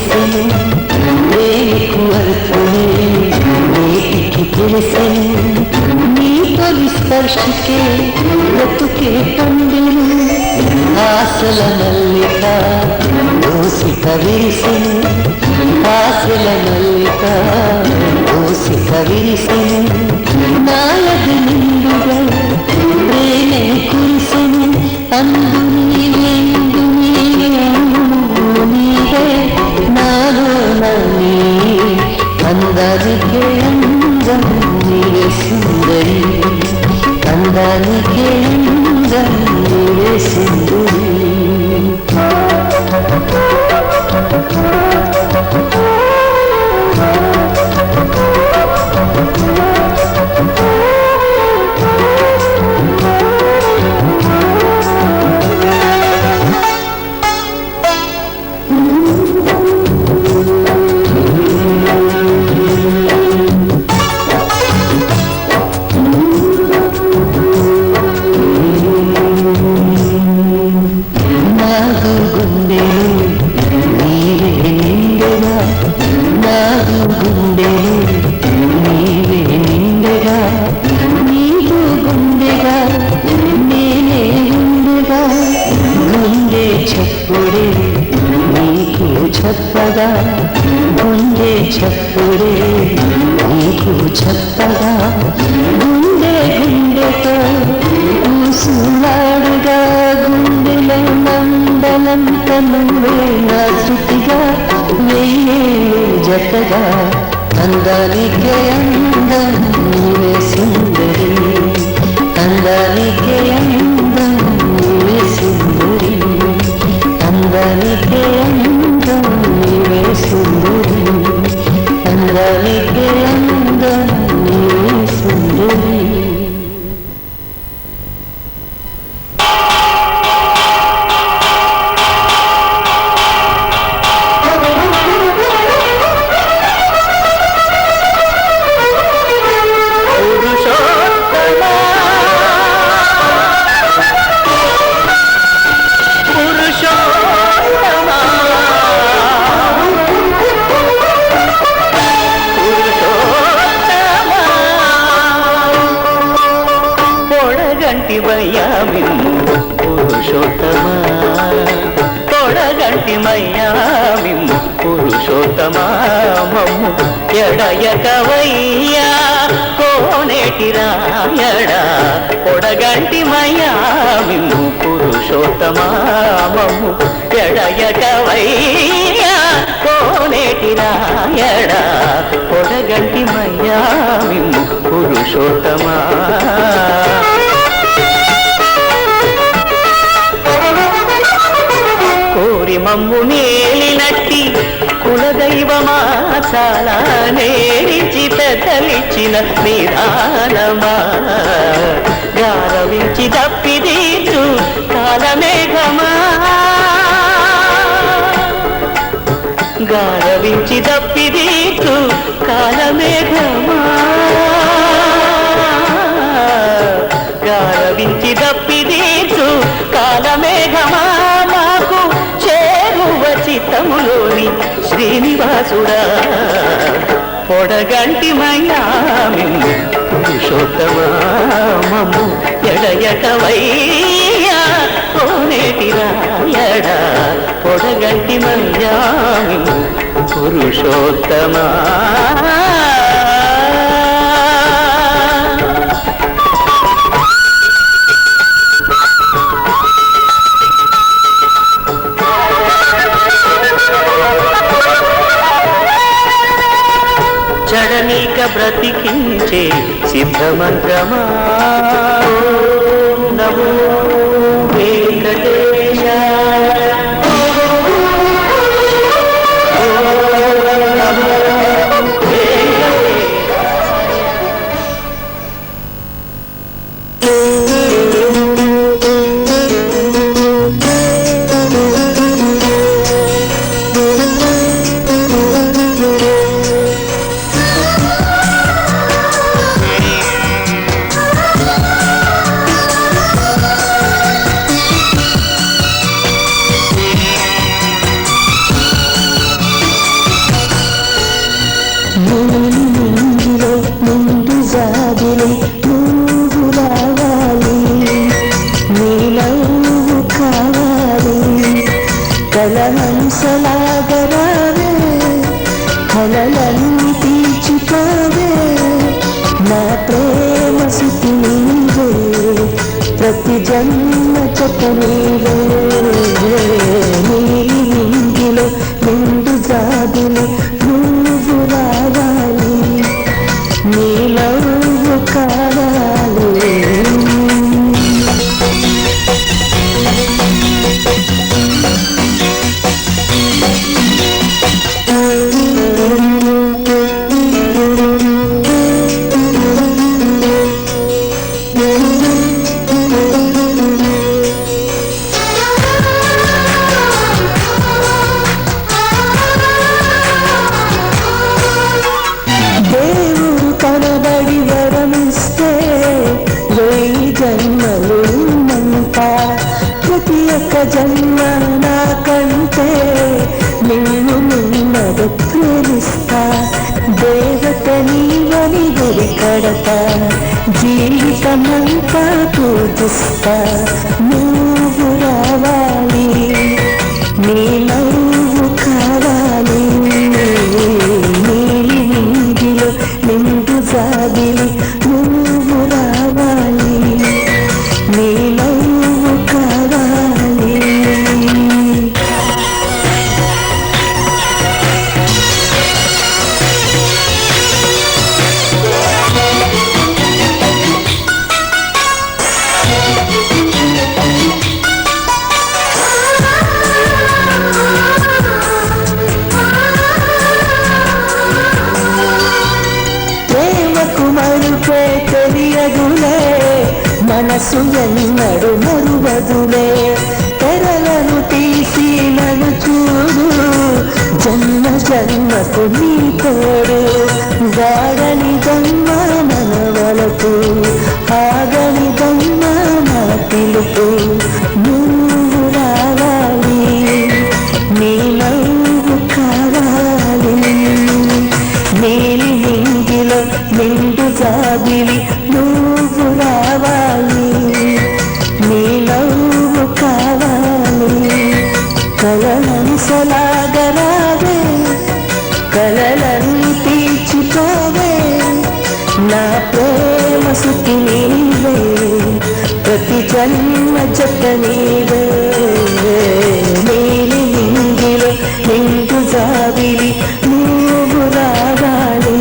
తెలిసెను ప్రేమకు అర్థమే నేటికి తెలిసెను నీ తొలి స్పర్శకే బ్రతుకే పండెను ఆశల మల్లిక దోసిక విరిసెను ఆశల మల్లిక దోసిక విరిసెను నాయది నిండుగా ప్రేమే కురిసెను అందు నీవెందు నీవే నాలో నని అందానికే అందం నీవే సుందరి అందానికే అందం నీవే సుందరి చెప్పగా గుండె చప్పుడే నీకు చెప్పగా గుండె గుండెతో ఊసులాడుగా గుండెలో మండలంత నువ్వే నా శృతిగా వెయ్యే జతగా అందానికే అందం నీవే సుందరి అందానికే అందం నీవే సుందరి అందానికే అందం నీవే సుందరి అందానికే అందం నీవే సుందరి పురుషోత్తమా మమ్ము ఎడయకవయ్యా కోనేటి రాయడా పొడగంటి మయ్యా మిమ్ము పురుషోత్తమా మమ్ము ఎడయకవయ్యా కోనేటి రాయడా పొడగంటి మయ్యా మిమ్ము పురుషోత్తమా కోరి మమ్ము మేలినట్టి కులదైవమా చాలా నేరిచి పెద్దలిచ్చిన నిదానమా గారవించి తప్పిదీర్చు కాలమేఘమా గారవించి తప్పిదీర్చు కాలమేఘమా గారవించి తప్పిదీర్చు కాలమేఘమా చిత్తములోని శ్రీనివాసుడా పొడగంటి మయ్యా మిమ్ము పురుషోత్తమా మమ్ము ఎడయకవయ్యా కోనేటి రాయడా పొడగంటి మయ్యా మిమ్ము పురుషోత్తమా చడనీక బ్రతికించే సిద్ధమంత్రమా నమో వెంకటేశ జన్మ చెప్పనీలో నీలో నిండు జాబిలి నువ్వు రావాలి నీలో కావాలి జన్మలు ప్రతి ఒక్క జన్మ నాకంటే నిన్ను నిన్నడు ప్రేమిస్తా దేవత నీవని గుడి కడతా జీవితమంతా పూజిస్తా నువ్వు రావాలి నీ నవ్వు కావాలి నీలో నిండు జాబిలి నువ్వు రావాలి నీ నవ్వు కావాలి ప్రేమకు మరుపే తెలియదులే మనసు ఎన్నడు మరువదులే తెరలను తీసి నన్ను చూడు జన్మ జన్మకు నీ తోడు వాడని జన్మ మనవలకు ఆగని జన్మ నా పిలుపు నువ్వు రావాలి నీ నవ్వు కావాలి నీలి నింగిలో నిండు జాబిలి నువ్వు రావాలి నీ నవ్వు కావాలి కలలని సలాగరావే కలలన్నీ తీర్చిపోవే నా ప్రేమ సుఖి నీవే ప్రతి జన్మ జత నీవే నీలి నింగిలో నిండు జాబిలి నువ్వు రావాలి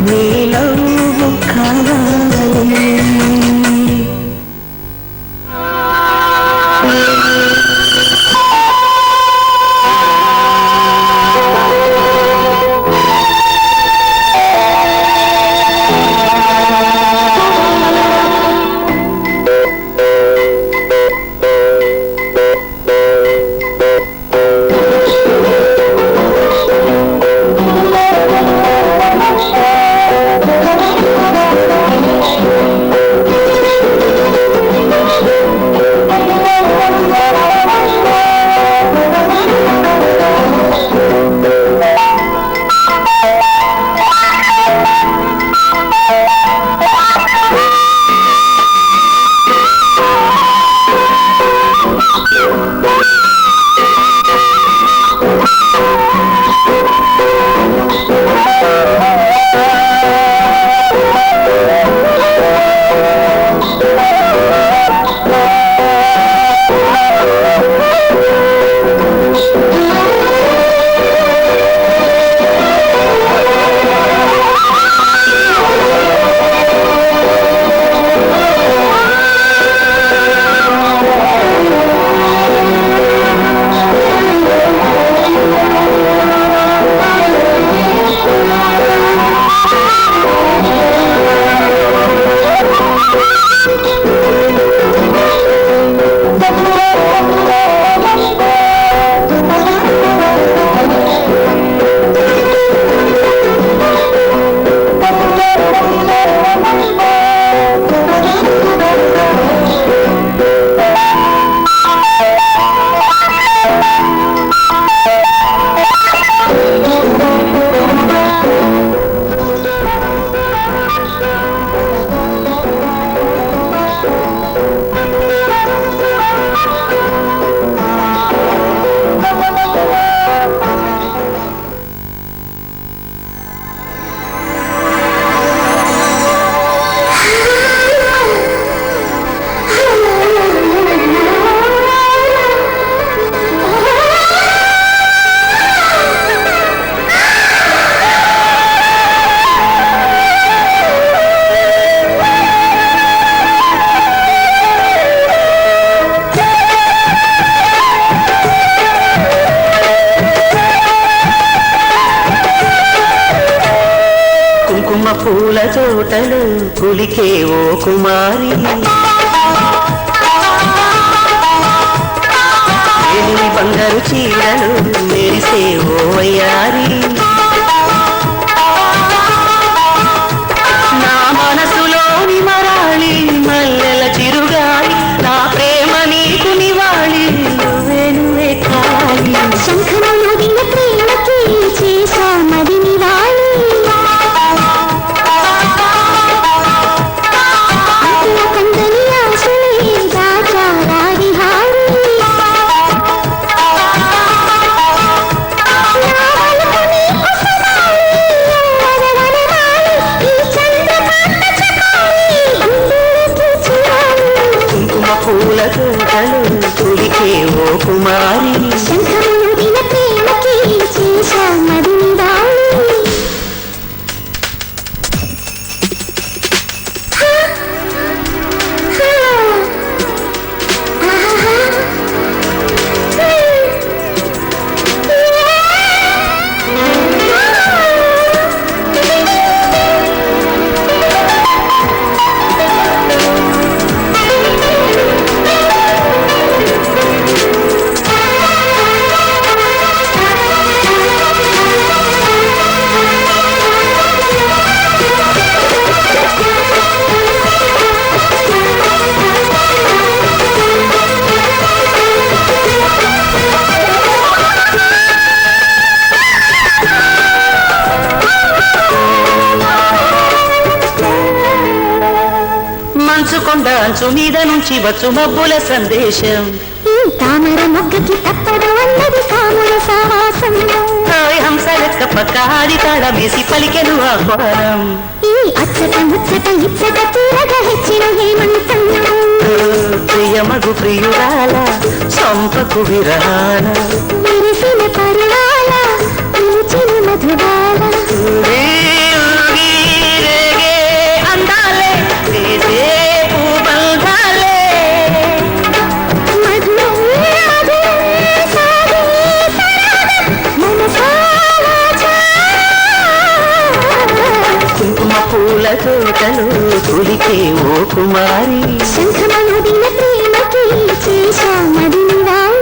నీ నవ్వు కావాలి తోటలు కులికే ఓ కుమారి బంగారు చీరలు మెరిసే ఓ వయ్యారి నా మనసులోని మరాళి మల్లెల చిరుగాలి నా ప్రేమ నీకు నివాళి నువ్వే నువ్వే కాలి శంఖమోదిన ప్రేమకి చేసా మది నివాళి కందని ఆశలే దాచా రావిహారి పూల తోటలు కులికే ఓ కుమారి శంఖమోదిన ప్రేమకి చేసా మది నివాళి అంచు మీద నుంచి వచ్చు మబ్బుల సందేశం ఈ తామర మొక్కకి తప్పదు అన్నది కాముల సావాసం హంస లెక్క పక్క ఆడి తాళమేసి పలికెను ఆహ్వానం ఈ అచ్చట ముచ్చట ఇచ్చట తీరగా హెచ్చిన హేమంతం ప్రియమగు ప్రియురాల సంపకు విరాల విరిసిన పరువాల పిలిచిన మధుబాల అందాలే పూల తోటలు కులికే ఓ కుమారి శంఖమోదిన ప్రేమకి చేసా మది నివాళి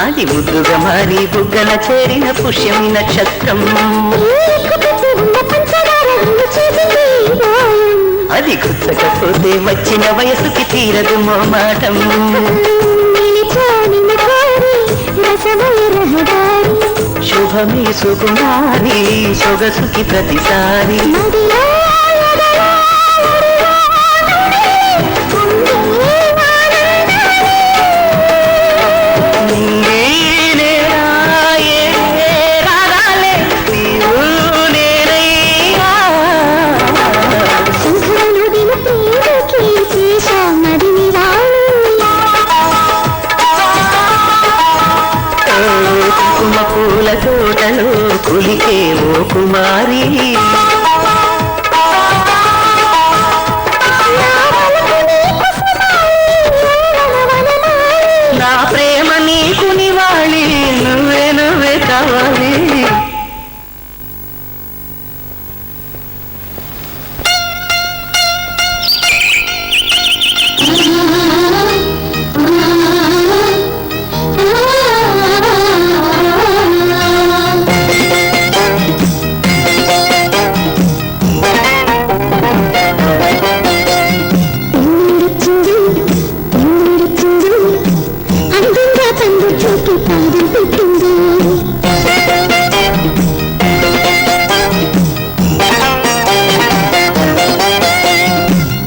అది ముద్దుగా మారి బుగ్గన చేరిన పుష్యమి నక్షత్రం అది గుర్తకపోతే వచ్చిన వయసుకి తీరదు మోమాటం శుభమే సుకుమారి సొగసుకి ప్రతిసారి పూల తోటలు కులికే ఓ కుమారి నా ప్రేమ నీకు నివాళి నువ్వే నువ్వే కావాలి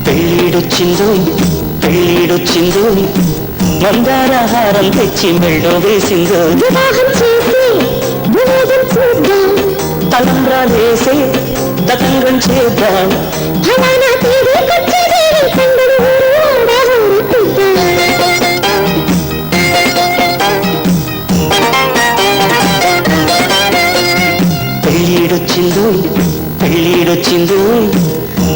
పెళ్ళిడొచ్చిందో పెళ్ళిడు పెళ్ళిడొచ్చిందో మందారహారం తెచ్చి మెళ్ళో వేసిందో వివాహం చేసి వినోదం చూద్దాం తలంబ్రాలేసే తతంగం చేద్దాం ఫలానా తేదీకొచ్చేది సందడి పెళ్ళిడొచ్చిందో పెళ్ళిడొచ్చిందో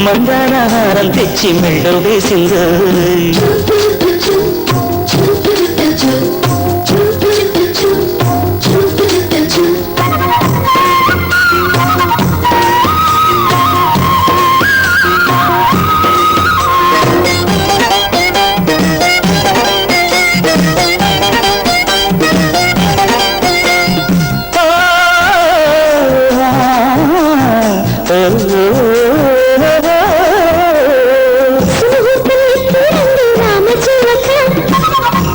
మందారహారం తెచ్చి మెళ్ళో వేసిందో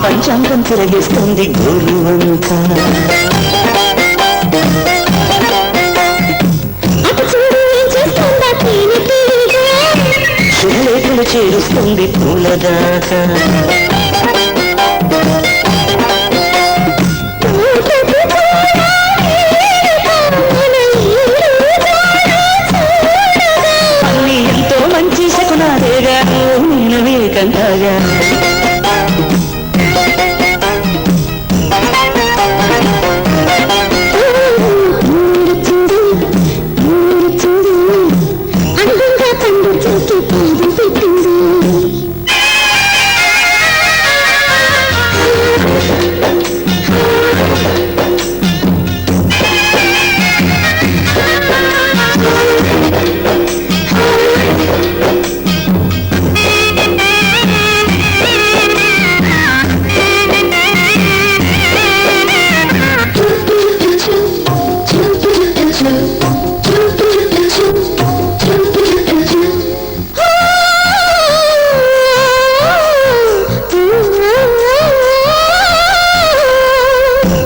పంచాంగం తిరగేస్తుంది గోరువంతా శుభలేఖలు చేరుస్తుంది పూలదాకా అన్ని ఎంతో మంచి శకునాలేగా నేను వేకంగా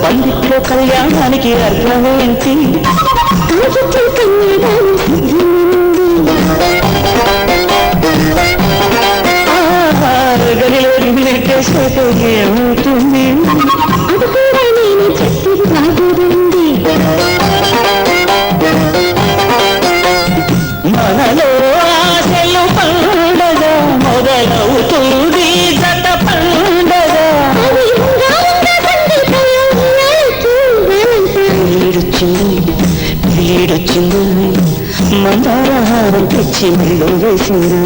పండిట్లో కళ్యాణానికి అర్థమేంటి గదిలో నెట్టేసేటో ఏమవుతుంది అది కూడా నేను చెప్పేది బాగుంది మనలో ఆశలు పండగ మొదలవుతుంది జత పండగ పెళ్ళిడొచ్చిందో మందారహారం తెచ్చి మెళ్ళో వేసిందో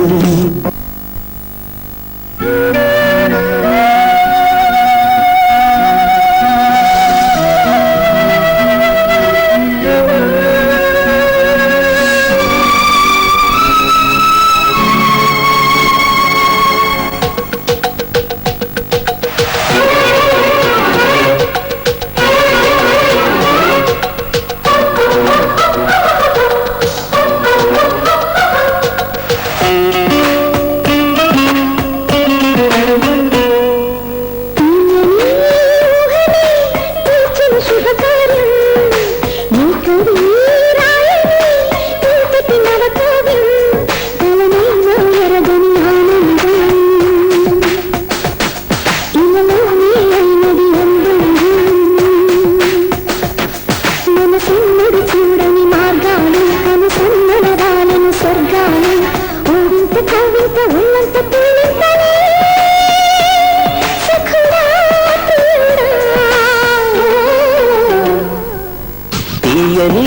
తీయని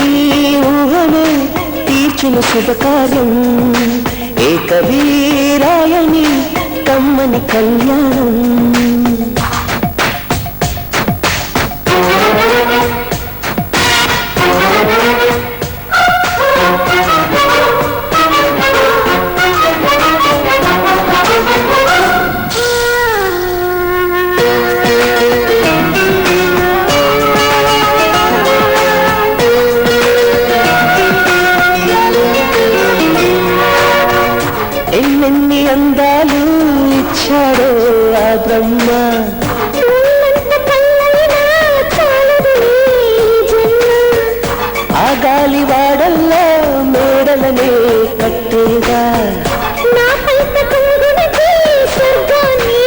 ఊహనే తీర్చిన శుభకార్యం ఏకవీరాయని కమ్మని కళ్యాణం ఎన్నెన్ని అందాలు ఇచ్చాడో ఆ బ్రహ్మ ఆ గాలి వాడల్లో మేడలనే కట్టేగా నా పైత కొంగునకి స్వర్గాన్ని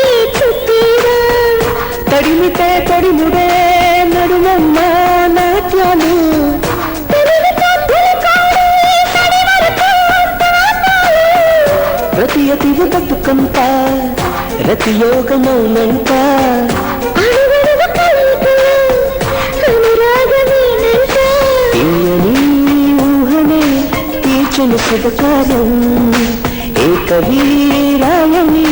ప్రతి యోగమౌనంట తీయని ఊహనే తీర్చని శుభకార్యం ఏ కవి రాయని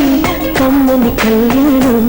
కమ్మని కళ్యాణం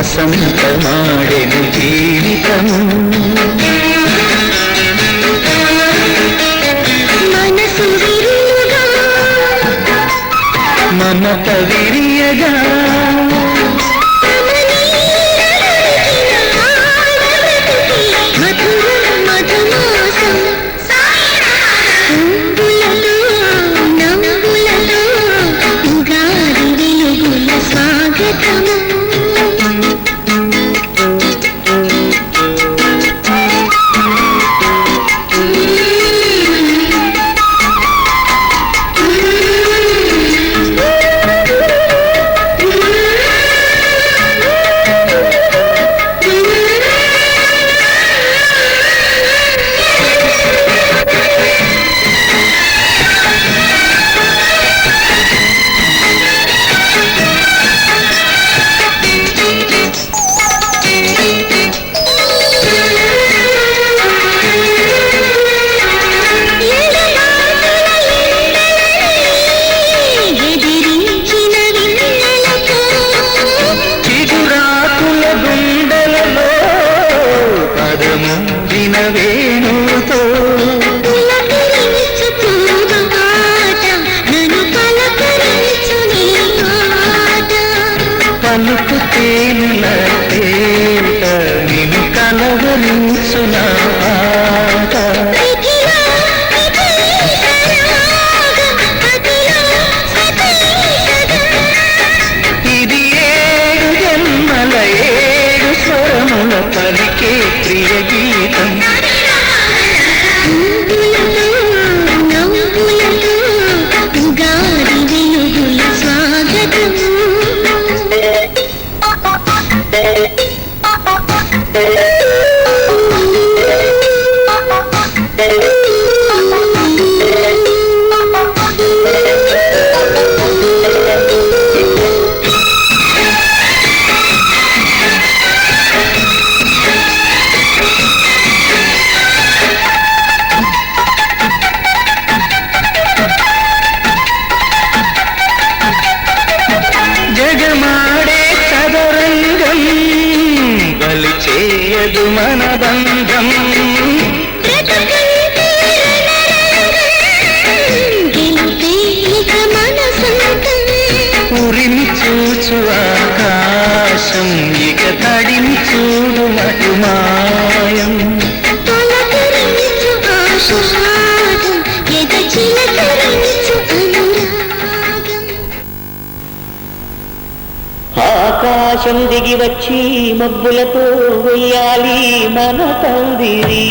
వసంతమాడెను జీవితం మనసు విరియుగా మమత విరియగా వేణుతో పలుకు తేలిన తేట నిన్ను కలవరించున ఆట ఇది ఏడు జన్మల ఏడు స్వరముల పలికే ప్రియ గీతం జగమాడే చదరంగం బలి చేయదు మన బంధం ఉరిమి చూచు ఆకాశం ఇక తడిమి చూడు మటుమాయం ఆకాశం దిగి వచ్చి మబ్బులతో వెయ్యాలి మన తందిరి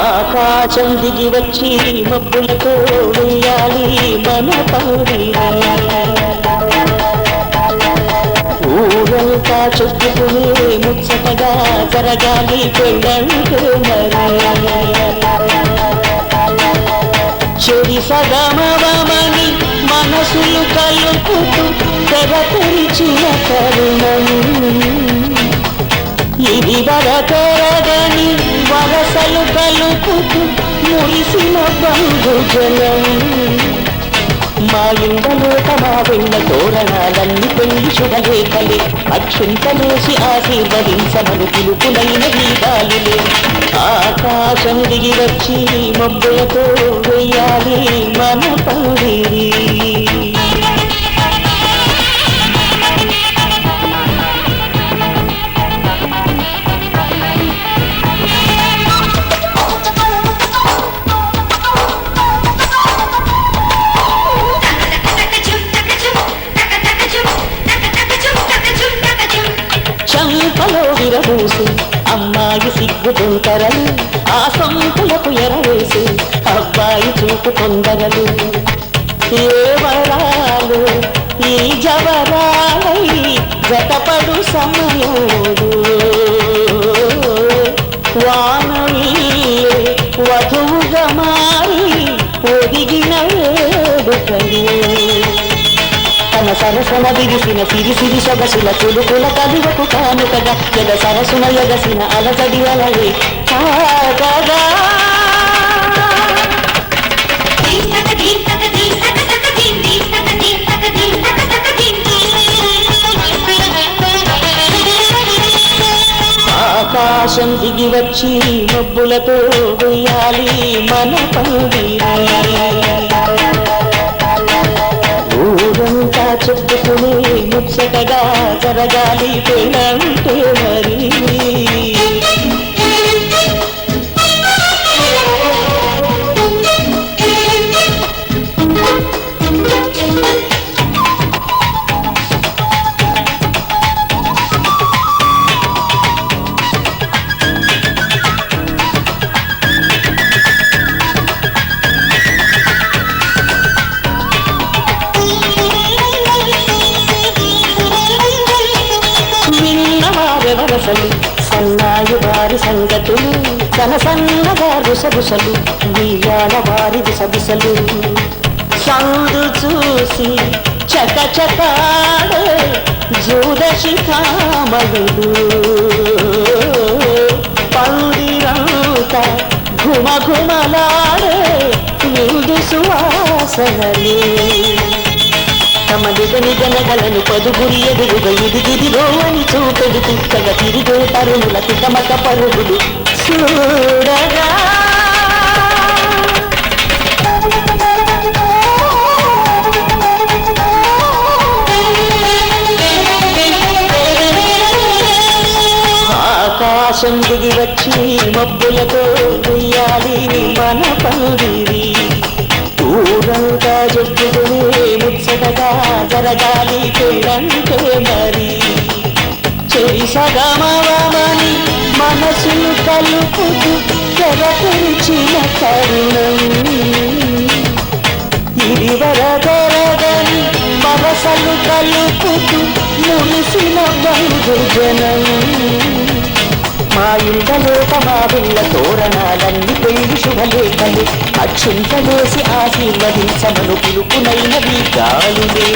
ఆకాశం దిగి వచ్చి మబ్బులతో వెయ్యాలి మన తందిరి ఊరంతా చెప్పుకునే ముచ్చటగా జరగాలి పెళ్ళంటే మరి చెడి సగమవమని మనసులు కలుపుతూ తెర తెరిచిన తరుణం ఇది వరకరగని వరసలు కలుపుతూ మురిసిన బంధుజలం మా ఇండలో మా వెన్న తోరణాలన్నీ పెళ్లి చూడలేకలే అక్షింతలేసి ఆశీర్వదించమను పిలుపులైన గీతాలులే ఆకాశం దిగి వచ్చి మబ్బులతో వెయ్యాలి మన పందిరి చంపలో విరబూసి అమ్మాయి సిగ్గు తొంతరలు ఆ సొంపులకు ఎరవేసి అబ్బాయి చూపు తొందరలు ఏ వరాలు ఈ జవరాలై జతపడు సమయోడు వానవీలే వధువుగా మారి ఒదిగిన వేడుకలు తన సరసన విరిసిన సిరి సిరి సొగసుల చులుకుల కలువకు కానుకగా ఎద సరసున ఎగసిన అలజడి అలవే కాగగా ఆకాశం దిగి వచ్చి మబ్బులతో వెయ్యాలి మన పందిరి ఊరంతా చెప్పుకునే ముచ్చటగా జరగాలి పెళ్ళంటే మరి సన్నాయి వారి సంగతులు తన సన్నగారు సబుసలు వీయాల వారి సబుసలు సందు చూసి చక చకాడే జూదశిఖామణులు పందిరంత ఘుమ ఘుమలాడే నిండు సువాసనలు తమ నిగనిగనగలను పదుగురి ఎదురుగా ఇదిగిదిగో అని చూపెడుతూ తగ తిరిగే తరుణుల తికమక పరుగులు చూడగా ఆకాశం దిగి వచ్చి మబ్బులతో వెయ్యాలి మన పందిరి ఊరంతా జొట్టుకునే ముచ్చటగా జరగాలి పెళ్ళంటే మరి చెరి సగమవమని మనసును కలుపుతూ తెరచిన తరుణం ఇది వరదరగని పవసలు కలుపుతూ మురిసిన బంధుజనం మా ఇళ్ళలోక మా పిల్ల తోరణాలన్నీ పెళ్లి శుభలేఖలు అక్షింతలేసి ఆశీర్వదించమను పిలుపునైనవి గాలులే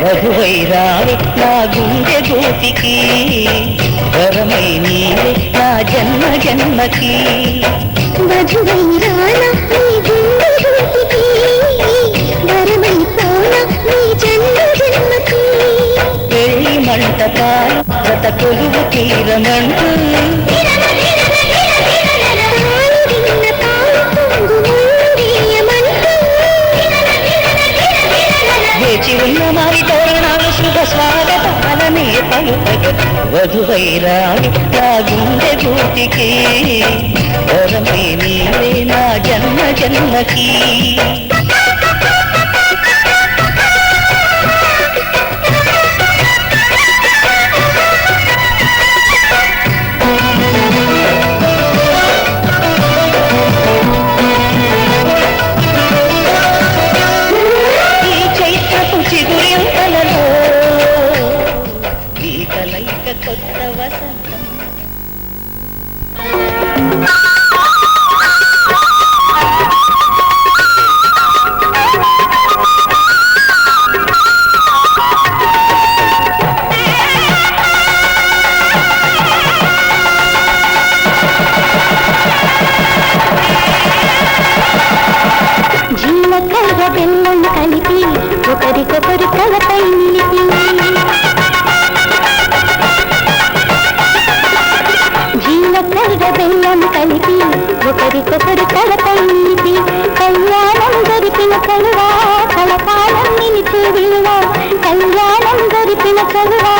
వధువైరావి నా గుండె గోపికి వరమై నీవే నా జన్మ జన్మకి వధువైరానా నీ గుండె గోపికి వరమై పోనా నీ జన్మ జన్మకి పెళ్లి మంటపాలు గత కొలువు తీరమంటూ వేచి ఉన్న మారి తోరణాలు శుభ స్వాగతాలనే పలుకగా వధువైరావి నా గుండె గోపికి వరమై నీవే నా జన్మ జన్మకి చక్కెర బెల్లం కలిపి ఒకరికొకరు తలపై నీటి కళ్యాణం జరిపిన కలువా కలకాలం నిలిచి విలువ కళ్యాణం జరిపిన కలువా